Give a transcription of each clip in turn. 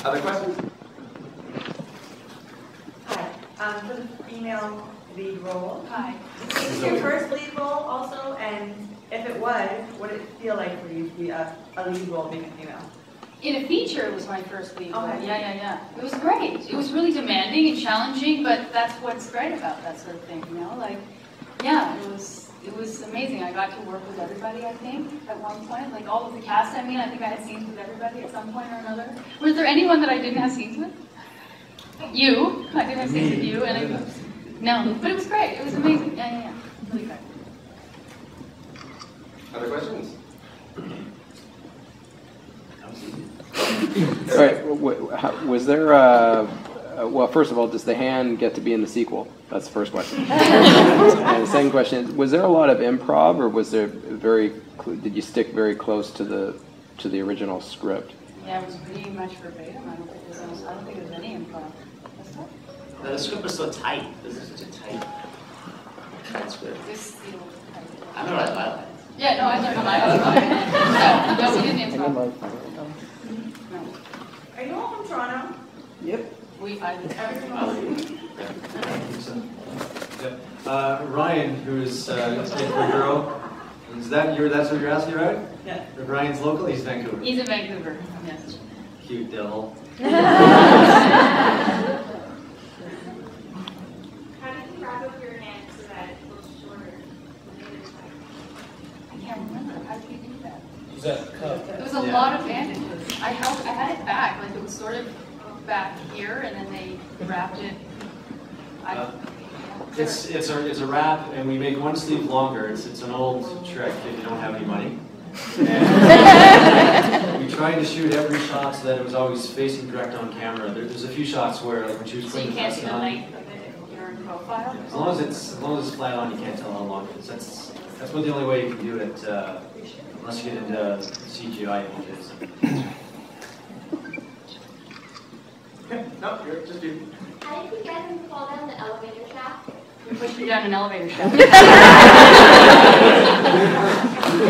Other questions? Hi. For the female lead role. Hi. Is it your first lead role also? And if it was, what did it feel like for you to be a lead role being a female? In a feature, it was my first lead role. Okay. Yeah. It was great. It was really demanding and challenging, but that's what's great about that sort of thing, you know? Like, yeah, it was amazing. I got to work with everybody, I think, at one point. Like, all of the cast, I mean, I think I had scenes with everybody at some point or another. Was there anyone that I didn't have scenes with? You. I didn't have scenes with you. No, but it was great. It was amazing. Yeah. Really good. Other questions? All right. Was there well, first of all, does the hand get to be in the sequel? That's the first question. And the second question is, was there a lot of improv, or was there did you stick very close to the original script? Yeah, it was pretty much verbatim. I don't think there was any improv. The script was so tight. This is such a tight script. I know I like it. Yeah, no, I learned a lot. No, we didn't improv. Are you all from Toronto? Yep. Ryan, who's Vancouver, that's what you're asking, right? Yeah. Ryan's local, he's Vancouver. He's in Vancouver, yes. Cute devil. How did you wrap up your hand so that it looks shorter? I can't remember. How did you do that? Was that cup? It was a lot of bandages. I had it back, like it was sort of back here, and then they wrapped it. It's a wrap, and we make one sleeve longer. It's an old trick if you don't have any money. And we tried to shoot every shot so that it was always facing direct on camera. There's a few shots where, like when she was So putting you the can't dress see the on, length of it if you're in profile? as long as it's flat on, you can't tell how long it is. That's about the only way you can do it, unless you get into CGI images. No, you're just you. How did you get him to fall down the elevator shaft? We pushed me down an elevator shaft. What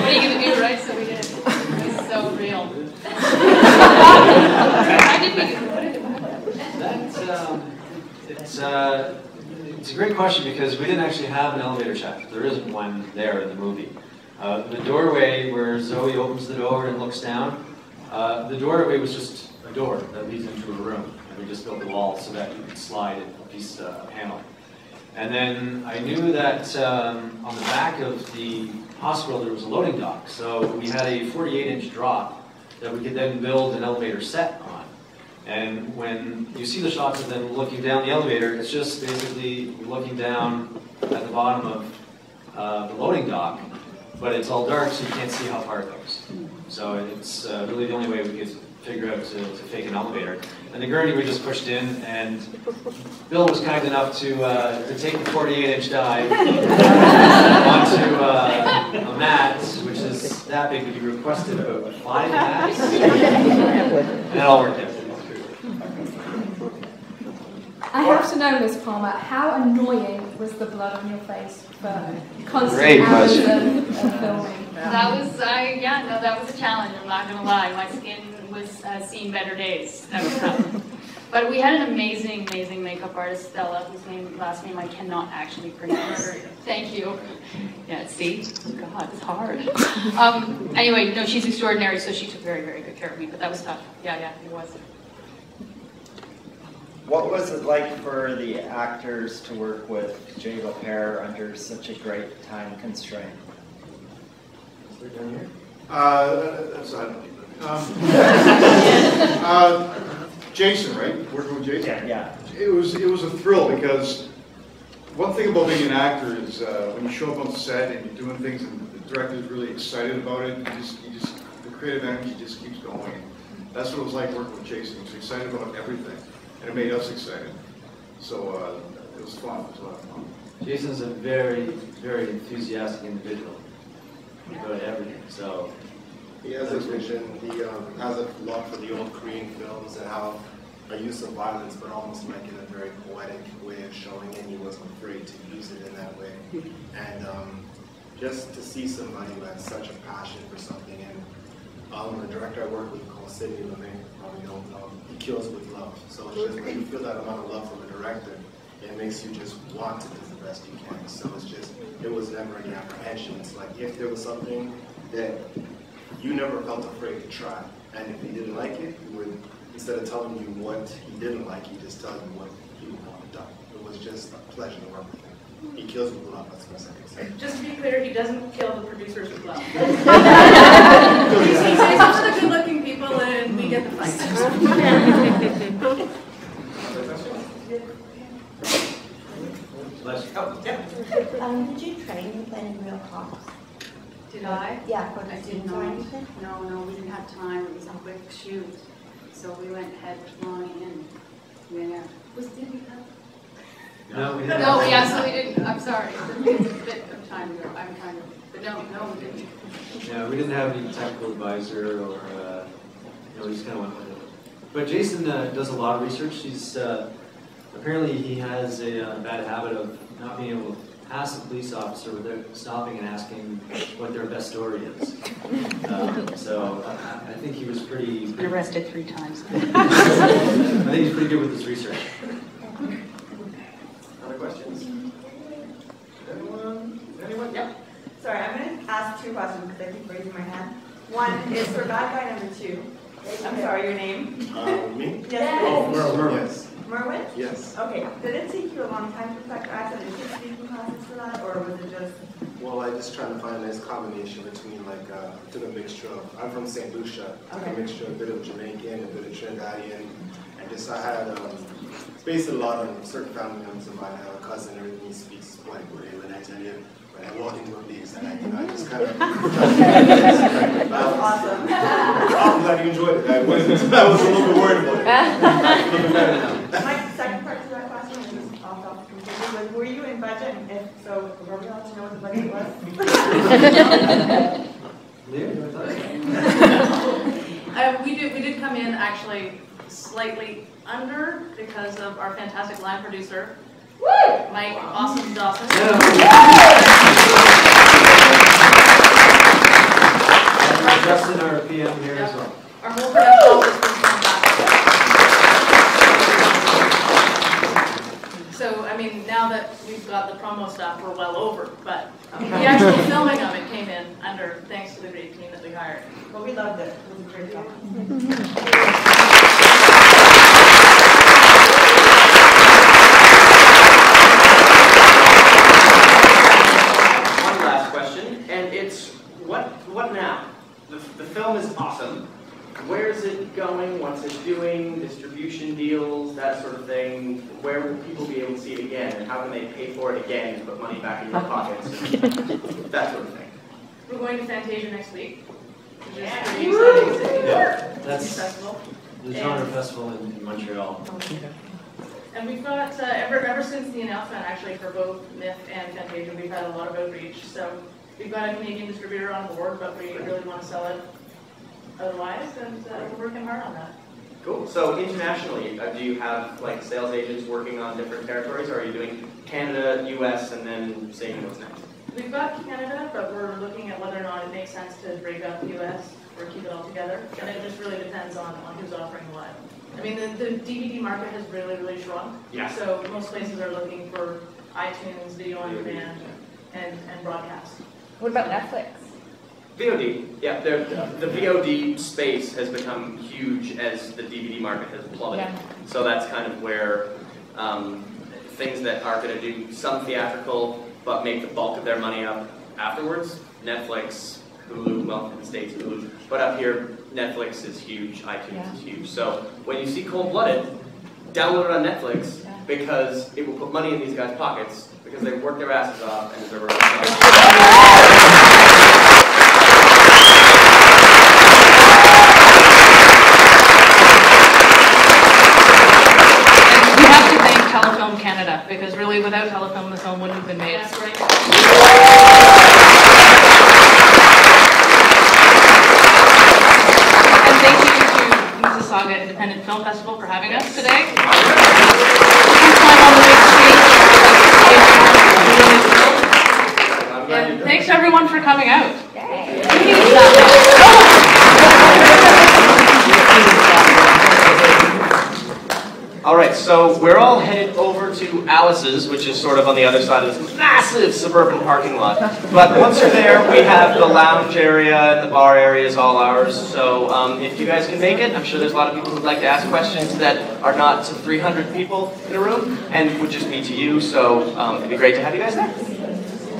are you going to do, right? So we did it. It's so real. How did we It's a great question because we didn't actually have an elevator shaft. There isn't one there in the movie. The doorway where Zoe opens the door and looks down, the doorway was just a door that leads into a room. And we just built the wall so that you could slide a panel. And then I knew that on the back of the hospital there was a loading dock. So we had a 48-inch drop that we could then build an elevator set on. And when you see the shots of them looking down the elevator, it's just basically looking down at the bottom of the loading dock, but it's all dark so you can't see how far it goes. So it's really the only way we could figure out to fake an elevator. And the gurney we just pushed in, and Bill was kind enough to take the 48-inch dive onto a mat, which is that big, but he requested about 5 mats, and it all worked out. I have to know, Ms. Palmer, how annoying was the blood on your face for constant Great hours question. of filming? That was, that was a challenge, I'm not going to lie. My skin was seen better days. That was tough. But we had an amazing, amazing makeup artist, Stella, whose last name I cannot actually pronounce. Thank you. Yeah, see? God, it's hard. Anyway, no, she's extraordinary, so she took very, very good care of me, but that was tough. Yeah, it was. What was it like for the actors to work with Jay LaPere under such a great time constraint? Is there down here? Jason, right? Working with Jason? Yeah. It was a thrill because one thing about being an actor is when you show up on set and you're doing things and the director's really excited about it, the creative energy just keeps going. That's what it was like working with Jason. He was excited about everything, and it made us excited. So it was fun. It was a lot of fun. Jason's a very, very enthusiastic individual about everything. So he has a vision. He has a love for the old Korean films and how a use of violence, but almost like in a very poetic way of showing it. He wasn't afraid to use it in that way. And just to see somebody who has such a passion for something, and the director I worked with, Sidney Lumet, he kills with love. So it's just when you feel that amount of love from a director, it makes you just want to do the best you can. So it's just, it was never any apprehension. It's like if there was something that you never felt afraid to try, and if he didn't like it, he would, instead of telling you what he didn't like, he just tell you what he would want done. It was just a pleasure to work with him. He kills with love, that's the best I can say. Just to be clear, he doesn't kill the producers with love. He He's takes off the good-looking people and we get the fights. Did you train with any real cops? Did I? Yeah, for I the did students or not. anything? No, we didn't have time. It was a quick shoot. So we went headlong in. Yeah. Did we have? No, we didn't. No, we absolutely didn't. I'm sorry. It's a bit of time ago. I'm trying to, but no, we didn't. Yeah, we didn't have any technical advisor or, we just kind of went with it. But Jason does a lot of research. He's, apparently he has a bad habit of not being able to ask a police officer without stopping and asking what their best story is. So I think he was pretty... Been arrested 3 times. I think he's pretty good with his research. Other questions? Anyone? Anyone? Yep. Sorry, I'm going to ask 2 questions because I keep raising my hand. One is for bad guy number 2. I'm sorry, your name? Me? Yes. Oh, Merwin. Yes. Merwin? Yes. Okay. Did it take you a long time to perfect your accent? Did you take speaking classes for that, or was it just? Well, I just trying to find a nice combination between took a mixture of, I'm from St. Lucia, took a mixture, a bit of Jamaican, a bit of Trinidadian, and just I had, it's based a lot on certain family members of mine. I have a cousin, everything he speaks is quite good, and I tell you, when I walk into a place, and I just kind of That's awesome. I'm glad you enjoyed it. I was a little bit worried about it. My second part to that question is just off topic completely. Was, were you in budget? And if so, were we allowed to know what the budget was? Leah, you want to We did come in actually slightly under because of our fantastic line producer, Mike Awesome Dawson. Justin, our PM here as well. Our whole production office was fantastic. So, I mean, now that we've got the promo stuff, we're well over, but the actual filming of it came in under, thanks to the great team that we hired. Well, we loved it. It was a great job. One last question, and it's what now? The film is awesome. Where is it going? What's it doing? Distribution deals, that sort of thing. Where will people be able to see it again? And how can they pay for it again and put money back in your pockets? And that sort of thing. We're going to Fantasia next week, which is pretty exciting. Yeah, that's Festival. the genre festival in Montreal. And we've got, ever since the announcement actually for both MIF and Fantasia, we've had a lot of outreach. So we've got a Canadian distributor on board, but we really want to sell it otherwise, and we're working hard on that. Cool. So internationally, do you have like sales agents working on different territories, or are you doing Canada, US, and then seeing what's next? We've got Canada, but we're looking at whether or not it makes sense to break up the US or keep it all together. And it just really depends on who's offering what. I mean, the DVD market has really shrunk. Yeah. So most places are looking for iTunes, video on demand, and broadcast. What about Netflix? VOD. Yeah, the VOD space has become huge as the DVD market has plummeted. Yeah. So that's kind of where things that are going to do some theatrical but make the bulk of their money up afterwards. Netflix, Hulu, well, in the States, Hulu. But up here, Netflix is huge, iTunes is huge. So when you see Cold-Blooded, download it on Netflix because it will put money in these guys' pockets because they work their asses off and deserve a We have to thank Telefilm Canada, because really without Telefilm, the film wouldn't have been made. That's right. And thank you to Mississauga Independent Film Festival for having us today. And thanks everyone for coming out. Yay. All right, so we're all headed over to Alice's, which is sort of on the other side of this massive suburban parking lot. But once you're there, we have the lounge area and the bar area is all ours. So if you guys can make it, I'm sure there's a lot of people who'd like to ask questions that are not to 300 people in a room and would just be to you. So it'd be great to have you guys there.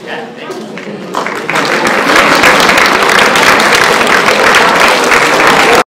Yeah, thanks.